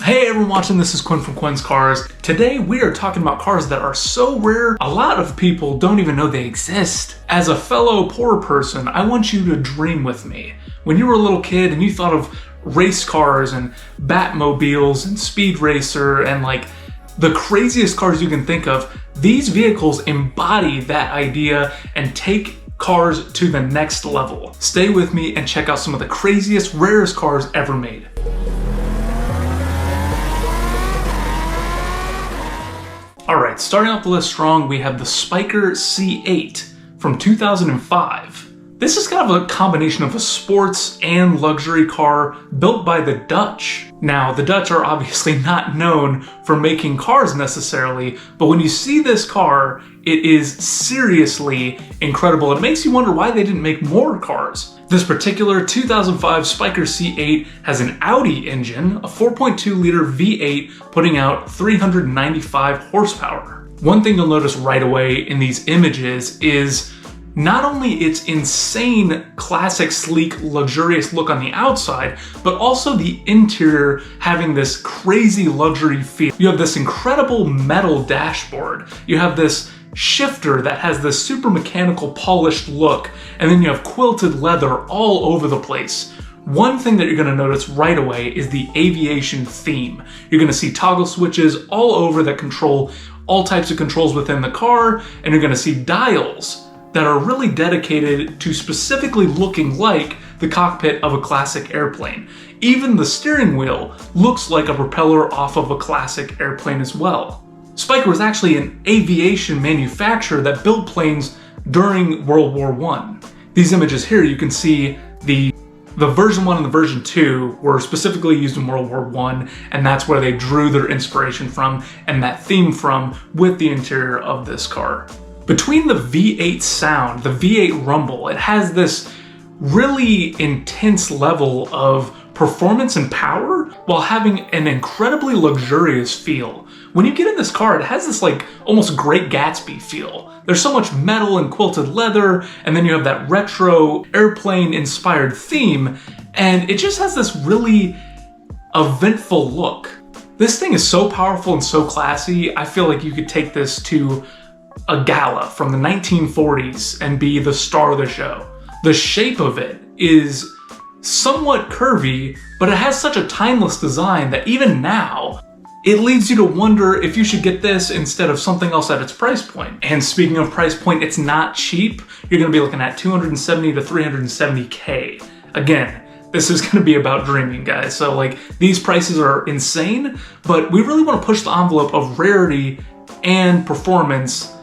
Hey everyone watching, this is Quinn from Quinn's Cars. Today we are talking about cars that are so rare, a lot of people don't even know they exist. As a fellow poor person, I want you to dream with me. When you were a little kid and you thought of race cars and Batmobiles and Speed Racer and like the craziest cars you can think of, these vehicles embody that idea and take cars to the next level. Stay with me and check out some of the craziest, rarest cars ever made. Alright, starting off the list strong, we have the Spyker C8 from 2005. This is kind of a combination of a sports and luxury car built by the Dutch. Now, the Dutch are obviously not known for making cars necessarily, but when you see this car, it is seriously incredible. It makes you wonder why they didn't make more cars. This particular 2005 Spyker C8 has an Audi engine, a 4.2-liter V8, putting out 395 horsepower. One thing you'll notice right away in these images is not only its insane, classic, sleek, luxurious look on the outside, but also the interior having this crazy luxury feel. You have this incredible metal dashboard. You have this shifter that has this super mechanical polished look, and then you have quilted leather all over the place. One thing that you're going to notice right away is the aviation theme. You're going to see toggle switches all over that control all types of controls within the car, and you're going to see dials that are really dedicated to specifically looking like the cockpit of a classic airplane. Even the steering wheel looks like a propeller off of a classic airplane as well. Spyker was actually an aviation manufacturer that built planes during World War I. These images here, you can see the version 1 and the version 2 were specifically used in World War I, and that's where they drew their inspiration from and that theme from with the interior of this car. Between the V8 sound, the V8 rumble, it has this really intense level of performance and power while having an incredibly luxurious feel. When you get in this car, it has this like almost Great Gatsby feel. There's so much metal and quilted leather, and then you have that retro airplane-inspired theme, and it just has this really eventful look. This thing is so powerful and so classy, I feel like you could take this to a gala from the 1940s and be the star of the show. The shape of it is somewhat curvy, but it has such a timeless design that even now, it leads you to wonder if you should get this instead of something else at its price point. And speaking of price point, it's not cheap. You're gonna be looking at 270 to 370K. Again, this is gonna be about dreaming, guys. So like, these prices are insane, but we really wanna push the envelope of rarity and performance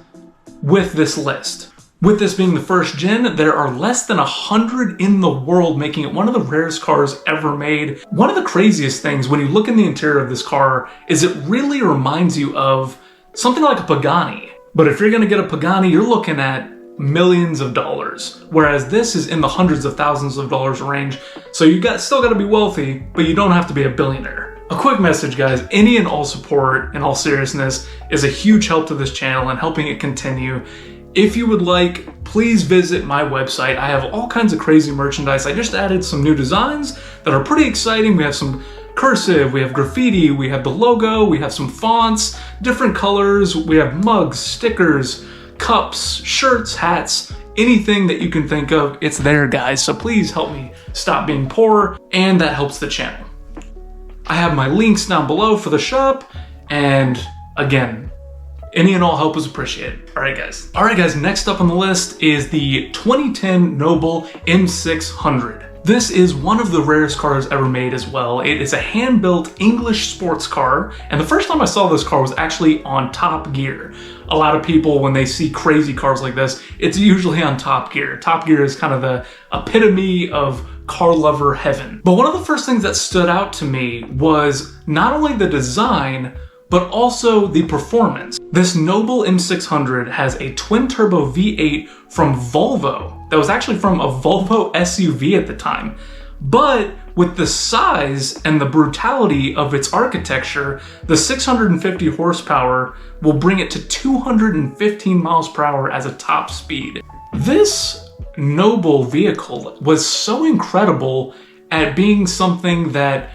with this list. With this being the first gen, there are less than 100 in the world, making it one of the rarest cars ever made. One of the craziest things when you look in the interior of this car is it really reminds you of something like a Pagani. But if you're gonna get a Pagani, you're looking at millions of dollars, whereas this is in the hundreds of thousands of dollars range. So you still gotta be wealthy, but you don't have to be a billionaire. A quick message, guys, any and all support, in all seriousness, is a huge help to this channel and helping it continue. If you would like, please visit my website. I have all kinds of crazy merchandise. I just added some new designs that are pretty exciting. We have some cursive, we have graffiti, we have the logo, we have some fonts, different colors, we have mugs, stickers, cups, shirts, hats, anything that you can think of, it's there, guys. So please help me stop being poor, and that helps the channel. I have my links down below for the shop, and again, any and all help is appreciated. All right, guys, next up on the list is the 2010 Noble M600. This is one of the rarest cars ever made as well. It is a hand-built English sports car, and the first time I saw this car was actually on Top Gear. A lot of people, when they see crazy cars like this, it's usually on Top Gear. Top Gear is kind of the epitome of car lover heaven. But one of the first things that stood out to me was not only the design, but also the performance. This Noble M600 has a twin-turbo V8 from Volvo that was actually from a Volvo SUV at the time. But with the size and the brutality of its architecture, the 650 horsepower will bring it to 215 miles per hour as a top speed. This Noble vehicle was so incredible at being something that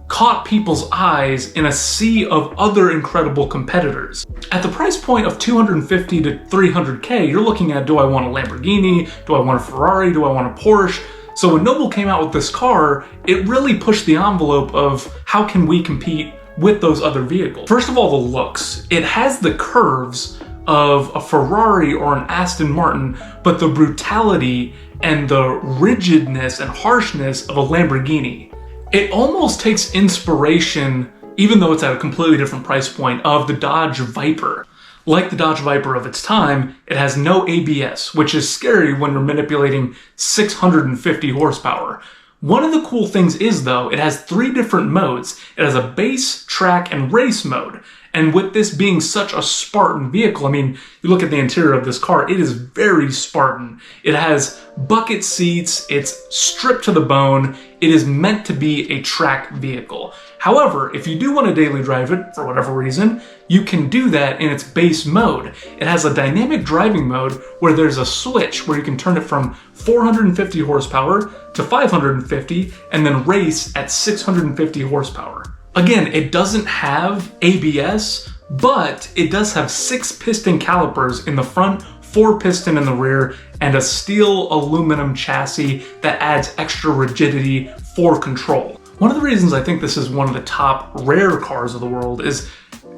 caught people's eyes in a sea of other incredible competitors. At the price point of $250 to $300K, you're looking at, do I want a Lamborghini? Do I want a Ferrari? Do I want a Porsche? So when Noble came out with this car, it really pushed the envelope of how can we compete with those other vehicles. First of all, the looks. It has the curves of a Ferrari or an Aston Martin, but the brutality and the rigidness and harshness of a Lamborghini. It almost takes inspiration, even though it's at a completely different price point, of the Dodge Viper. Like the Dodge Viper of its time, it has no ABS, which is scary when you're manipulating 650 horsepower. One of the cool things is, though, it has 3 different modes. It has a base, track, and race mode. And with this being such a Spartan vehicle, I mean, you look at the interior of this car, it is very Spartan. It has bucket seats, it's stripped to the bone, it is meant to be a track vehicle. However, if you do want to daily drive it, for whatever reason, you can do that in its base mode. It has a dynamic driving mode where there's a switch where you can turn it from 450 horsepower to 550 and then race at 650 horsepower. Again, it doesn't have ABS, but it does have 6 piston calipers in the front, 4 piston in the rear, and a steel aluminum chassis that adds extra rigidity for control. One of the reasons I think this is one of the top rare cars of the world is,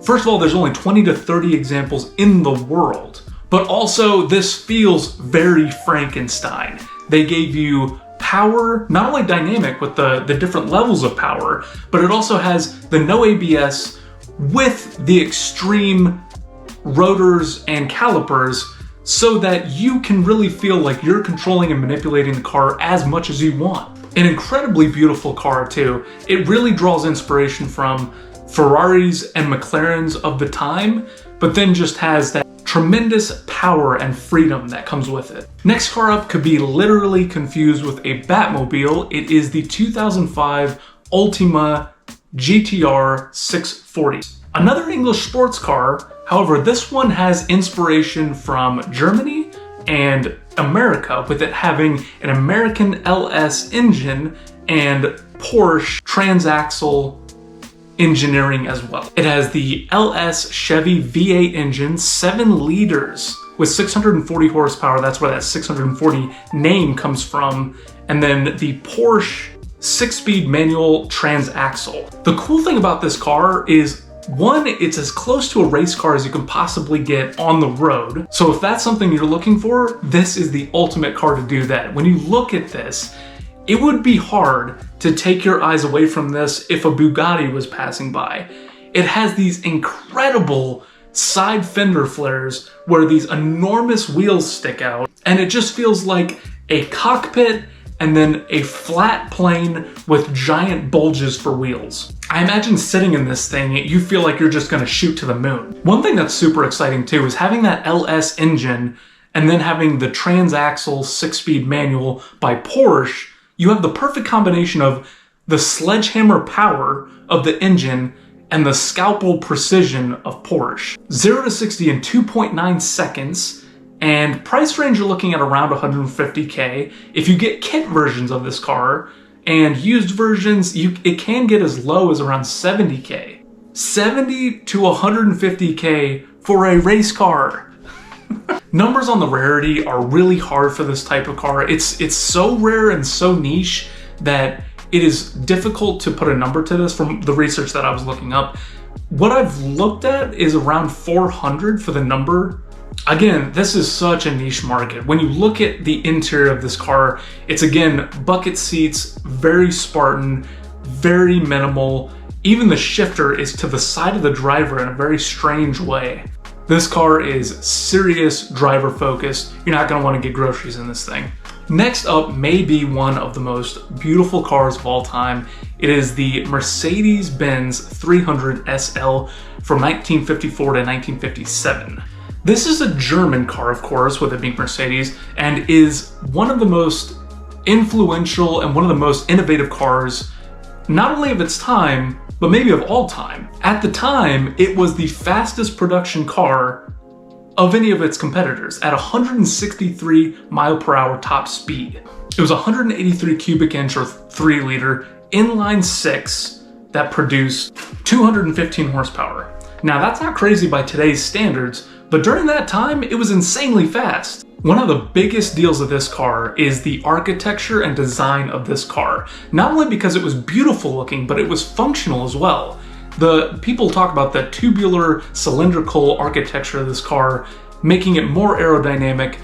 first of all, there's only 20 to 30 examples in the world, but also this feels very Frankenstein. They gave you power, not only dynamic with the different levels of power, but it also has the no ABS with the extreme rotors and calipers so that you can really feel like you're controlling and manipulating the car as much as you want. An incredibly beautiful car too. It really draws inspiration from Ferraris and McLarens of the time, but then just has that tremendous power and freedom that comes with it. Next car up could be literally confused with a Batmobile. It is the 2005 Ultima GTR 640. Another English sports car, however, this one has inspiration from Germany and America, with it having an American LS engine and Porsche transaxle engineering as well. It has the LS Chevy V8 engine, 7 liters with 640 horsepower. That's where that 640 name comes from. And then the Porsche 6-speed manual transaxle. The cool thing about this car is, one, it's as close to a race car as you can possibly get on the road. So if that's something you're looking for, this is the ultimate car to do that. When you look at this, it would be hard to take your eyes away from this if a Bugatti was passing by. It has these incredible side fender flares where these enormous wheels stick out, and it just feels like a cockpit and then a flat plane with giant bulges for wheels. I imagine sitting in this thing, you feel like you're just gonna shoot to the moon. One thing that's super exciting too is having that LS engine and then having the transaxle 6-speed manual by Porsche. You have the perfect combination of the sledgehammer power of the engine and the scalpel precision of Porsche. 0 to 60 in 2.9 seconds, and price range you're looking at around 150K. If you get kit versions of this car and used versions, it can get as low as around 70K. 70 to 150K for a race car. Numbers on the rarity are really hard for this type of car. It's so rare and so niche that it is difficult to put a number to this from the research that I was looking up. What I've looked at is around 400 for the number. Again, this is such a niche market. When you look at the interior of this car, it's again, bucket seats, very Spartan, very minimal. Even the shifter is to the side of the driver in a very strange way. This car is serious driver focused. You're not gonna wanna get groceries in this thing. Next up may be one of the most beautiful cars of all time. It is the Mercedes-Benz 300 SL from 1954 to 1957. This is a German car, of course, with it being Mercedes, and is one of the most influential and one of the most innovative cars, not only of its time, but maybe of all time. At the time, it was the fastest production car of any of its competitors at 163 mile per hour top speed. It was 183 cubic inch or 3 liter, inline 6, that produce 215 horsepower. Now that's not crazy by today's standards, but during that time, it was insanely fast. One of the biggest deals of this car is the architecture and design of this car. Not only because it was beautiful looking, but it was functional as well. The people talk about the tubular cylindrical architecture of this car, making it more aerodynamic,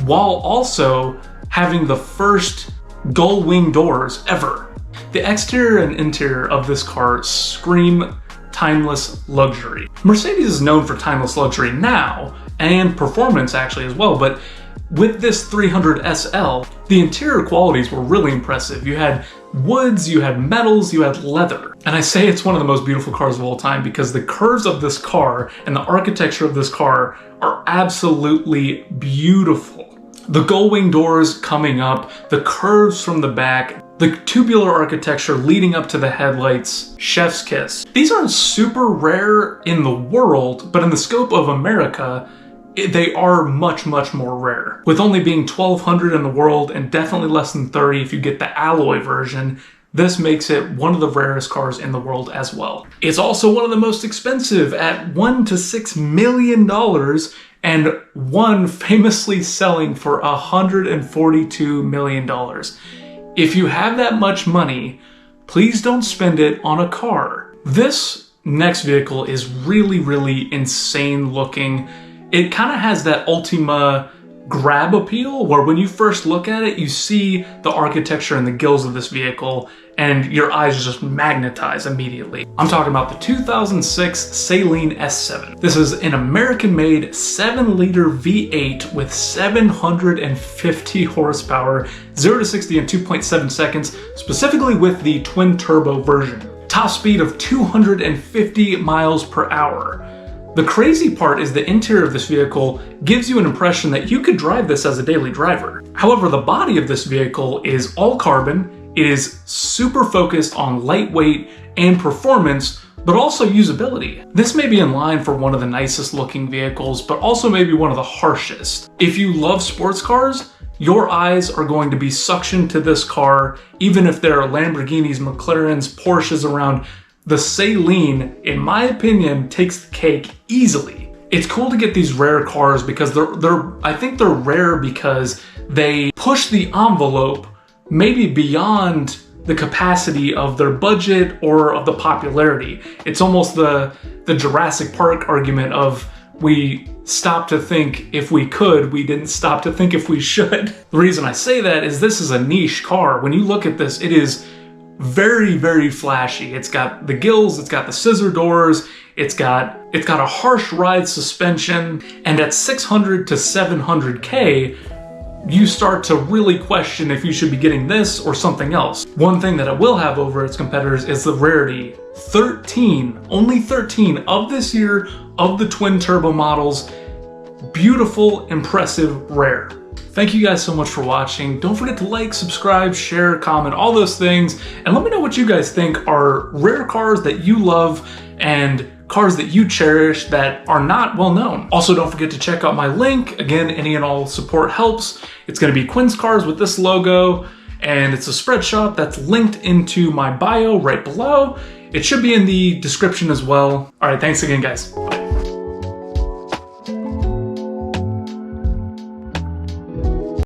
while also having the first Gullwing doors ever. The exterior and interior of this car scream timeless luxury. Mercedes is known for timeless luxury now, and performance actually as well, but with this 300 SL, the interior qualities were really impressive. You had woods, you had metals, you had leather. And I say it's one of the most beautiful cars of all time because the curves of this car and the architecture of this car are absolutely beautiful. The Gullwing doors coming up, the curves from the back, the tubular architecture leading up to the headlights, chef's kiss. These aren't super rare in the world, but in the scope of America, they are much, much more rare. With only being 1,200 in the world and definitely less than 30 if you get the alloy version, this makes it one of the rarest cars in the world as well. It's also one of the most expensive at $1 to $6 million, and one famously selling for $142 million. If you have that much money, please don't spend it on a car. This next vehicle is really, really insane looking. It kind of has that Ultima grab appeal where when you first look at it, you see the architecture and the gills of this vehicle and your eyes just magnetize immediately. I'm talking about the 2006 Saleen S7. This is an American-made 7-liter V8 with 750 horsepower, 0 to 60 in 2.7 seconds, specifically with the twin turbo version. Top speed of 250 miles per hour. The crazy part is the interior of this vehicle gives you an impression that you could drive this as a daily driver. However, the body of this vehicle is all carbon. It is super focused on lightweight and performance, but also usability. This may be in line for one of the nicest looking vehicles, but also maybe one of the harshest. If you love sports cars, your eyes are going to be suctioned to this car, even if there are Lamborghinis, McLarens, Porsches around. The Saleen, in my opinion, takes the cake easily. It's cool to get these rare cars because I think they're rare because they push the envelope maybe beyond the capacity of their budget or of the popularity. It's almost the Jurassic Park argument of we stopped to think if we could, we didn't stop to think if we should. The reason I say that is this is a niche car. When you look at this, it is very, very flashy. It's got the gills, it's got the scissor doors, it's got a harsh ride suspension, and at 600 to 700K, you start to really question if you should be getting this or something else. One thing that it will have over its competitors is the rarity. 13, only 13 of this year of the twin turbo models. Beautiful, impressive, rare. Thank you guys so much for watching. Don't forget to like, subscribe, share, comment, all those things. And let me know what you guys think are rare cars that you love and cars that you cherish that are not well known. Also, don't forget to check out my link. Again, any and all support helps. It's gonna be Quinn's Cars with this logo, and it's a spread shop that's linked into my bio right below. It should be in the description as well. All right, thanks again, guys. Bye.